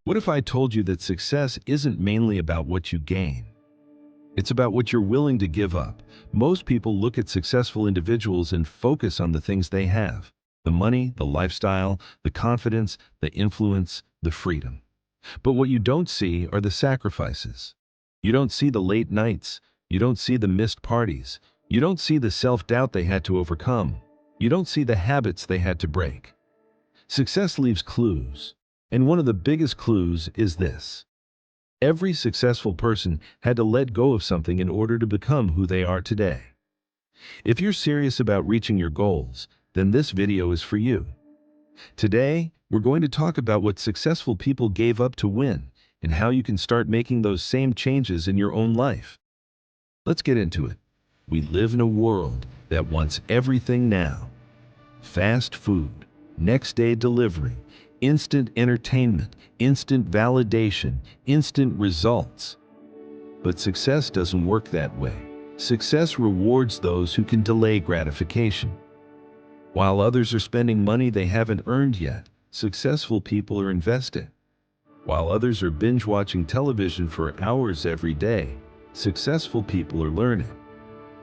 What if I told you that success isn't mainly about what you gain? It's about what you're willing to give up. Most people look at successful individuals and focus on the things they have: the money, the lifestyle, the confidence, the influence, the freedom. But what you don't see are the sacrifices. You don't see the late nights. You don't see the missed parties. You don't see the self-doubt they had to overcome. You don't see the habits they had to break. Success leaves clues, and one of the biggest clues is this: every successful person had to let go of something in order to become who they are today. If you're serious about reaching your goals, then this video is for you. Today, we're going to talk about what successful people gave up to win and how you can start making those same changes in your own life. Let's get into it. We live in a world that wants everything now: fast food, next day delivery, instant entertainment, instant validation, instant results. But success doesn't work that way. Success rewards those who can delay gratification. While others are spending money they haven't earned yet, successful people are investing. While others are binge-watching television for hours every day, successful people are learning.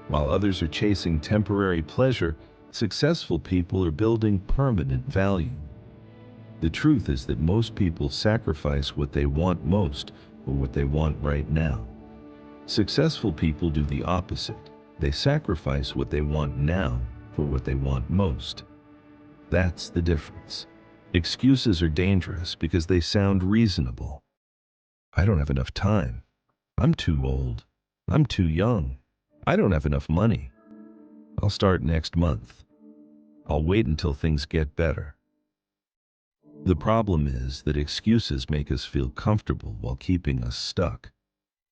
While others are chasing temporary pleasure, successful people are building permanent value. The truth is that most people sacrifice what they want most for what they want right now. Successful people do the opposite. They sacrifice what they want now for what they want most. That's the difference. Excuses are dangerous because they sound reasonable. I don't have enough time. I'm too old. I'm too young. I don't have enough money. I'll start next month. I'll wait until things get better. The problem is that excuses make us feel comfortable while keeping us stuck.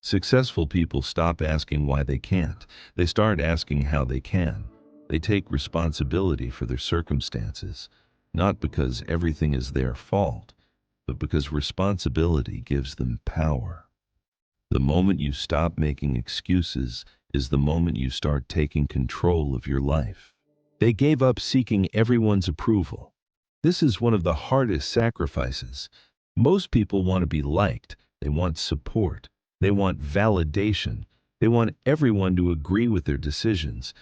Successful people stop asking why they can't. They start asking how they can. They take responsibility for their circumstances, not because everything is their fault, but because responsibility gives them power. The moment you stop making excuses is the moment you start taking control of your life. They gave up seeking everyone's approval. This is one of the hardest sacrifices. Most people want to be liked. They want support. They want validation. They want everyone to agree with their decisions.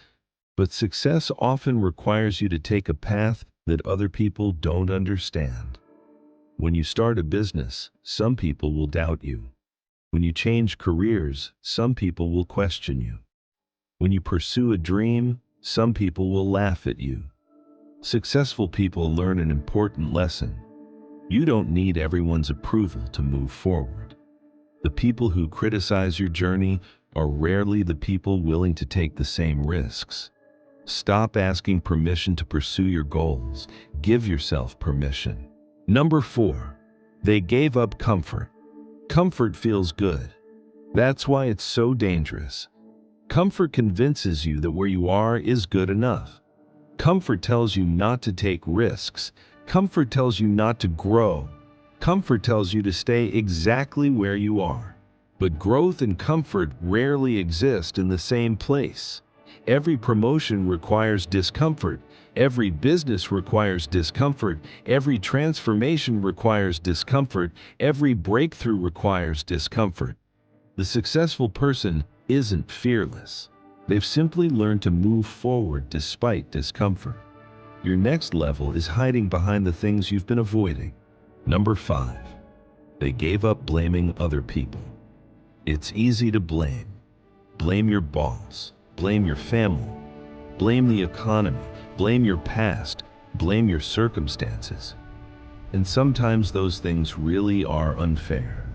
But success often requires you to take a path that other people don't understand. When you start a business, some people will doubt you. When you change careers, some people will question you. When you pursue a dream, some people will laugh at you. Successful people learn an important lesson. You don't need everyone's approval to move forward. The people who criticize your journey are rarely the people willing to take the same risks. Stop asking permission to pursue your goals. Give yourself permission. Number 4, they gave up comfort. Comfort feels good. That's why it's so dangerous. Comfort convinces you that where you are is good enough. Comfort tells you not to take risks. Comfort tells you not to grow. Comfort tells you to stay exactly where you are. But growth and comfort rarely exist in the same place. Every promotion requires discomfort. Every business requires discomfort. Every transformation requires discomfort. Every breakthrough requires discomfort. The successful person isn't fearless. They've simply learned to move forward despite discomfort. Your next level is hiding behind the things you've been avoiding. Number 5, they gave up blaming other people. It's easy to blame. Blame your boss. Blame your family. Blame the economy. Blame your past. Blame your circumstances. And sometimes those things really are unfair.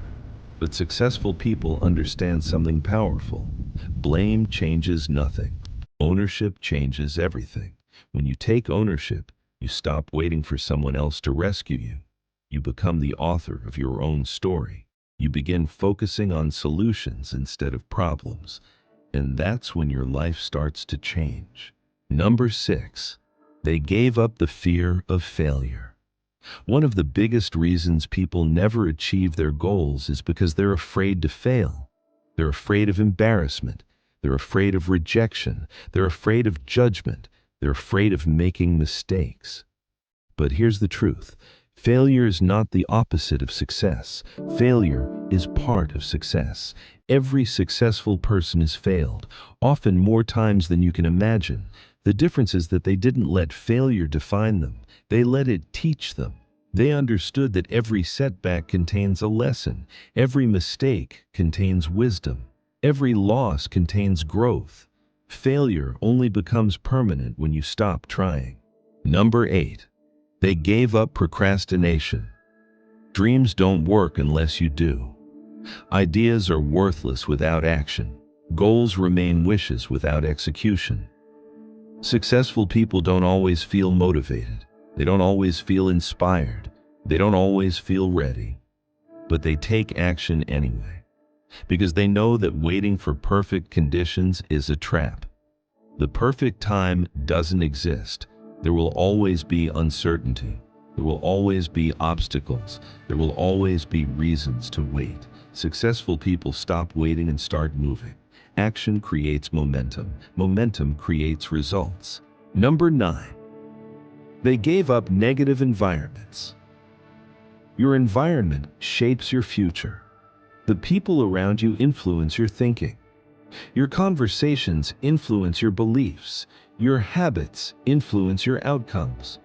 But successful people understand something powerful. Blame changes nothing. Ownership changes everything. When you take ownership, you stop waiting for someone else to rescue you. You become the author of your own story. You begin focusing on solutions instead of problems. And that's when your life starts to change. Number 6, they gave up the fear of failure. One of the biggest reasons people never achieve their goals is because they're afraid to fail. They're afraid of embarrassment. They're afraid of rejection. They're afraid of judgment. They're afraid of making mistakes. But here's the truth. Failure is not the opposite of success. Failure is part of success. Every successful person has failed, often more times than you can imagine. The difference is that they didn't let failure define them. They let it teach them. They understood that every setback contains a lesson. Every mistake contains wisdom. Every loss contains growth. Failure only becomes permanent when you stop trying. Number 8. They gave up procrastination. Dreams don't work unless you do. Ideas are worthless without action. Goals remain wishes without execution. Successful people don't always feel motivated. They don't always feel inspired. They don't always feel ready. But they take action anyway, because they know that waiting for perfect conditions is a trap. The perfect time doesn't exist. There will always be uncertainty. There will always be obstacles. There will always be reasons to wait. Successful people stop waiting and start moving. Action creates momentum. Momentum creates results. Number 9. They gave up negative environments. Your environment shapes your future. The people around you influence your thinking. Your conversations influence your beliefs. Your habits influence your outcomes.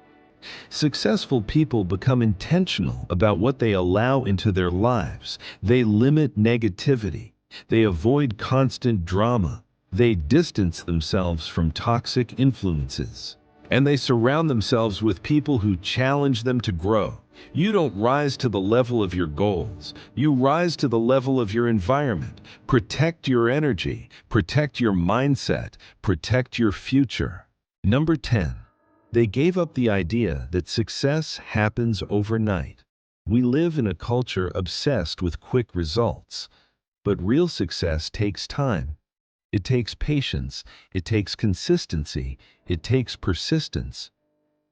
Successful people become intentional about what they allow into their lives. They limit negativity. They avoid constant drama. They distance themselves from toxic influences. And they surround themselves with people who challenge them to grow. You don't rise to the level of your goals. You rise to the level of your environment. Protect your energy. Protect your mindset. Protect your future. Number 10. They gave up the idea that success happens overnight. We live in a culture obsessed with quick results. But real success takes time. It takes patience. It takes consistency. It takes persistence.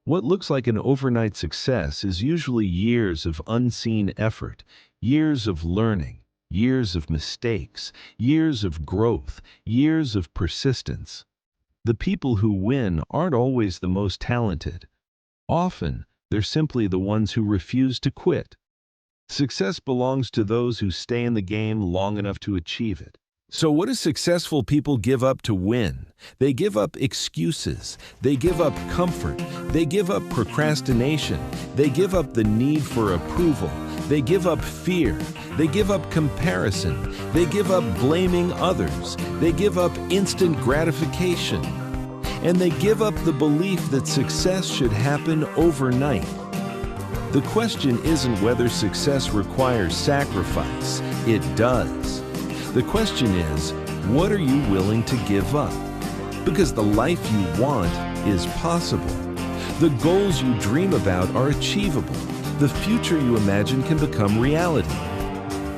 What looks like an overnight success is usually years of unseen effort, years of learning, years of mistakes, years of growth, years of persistence. The people who win aren't always the most talented. Often, they're simply the ones who refuse to quit. Success belongs to those who stay in the game long enough to achieve it. So what do successful people give up to win? They give up excuses. They give up comfort. They give up procrastination. They give up the need for approval. They give up fear. They give up comparison. They give up blaming others. They give up instant gratification. And they give up the belief that success should happen overnight. The question isn't whether success requires sacrifice. It does. The question is, what are you willing to give up? Because the life you want is possible. The goals you dream about are achievable. The future you imagine can become reality.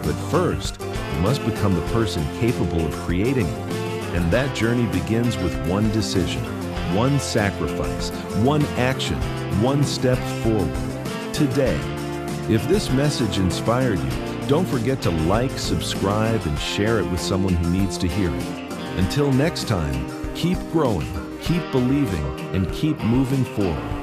But first, you must become the person capable of creating it. And that journey begins with one decision, one sacrifice, one action, one step forward. Today, if this message inspired you, don't forget to like, subscribe, and share it with someone who needs to hear it. Until next time, keep growing, keep believing, and keep moving forward.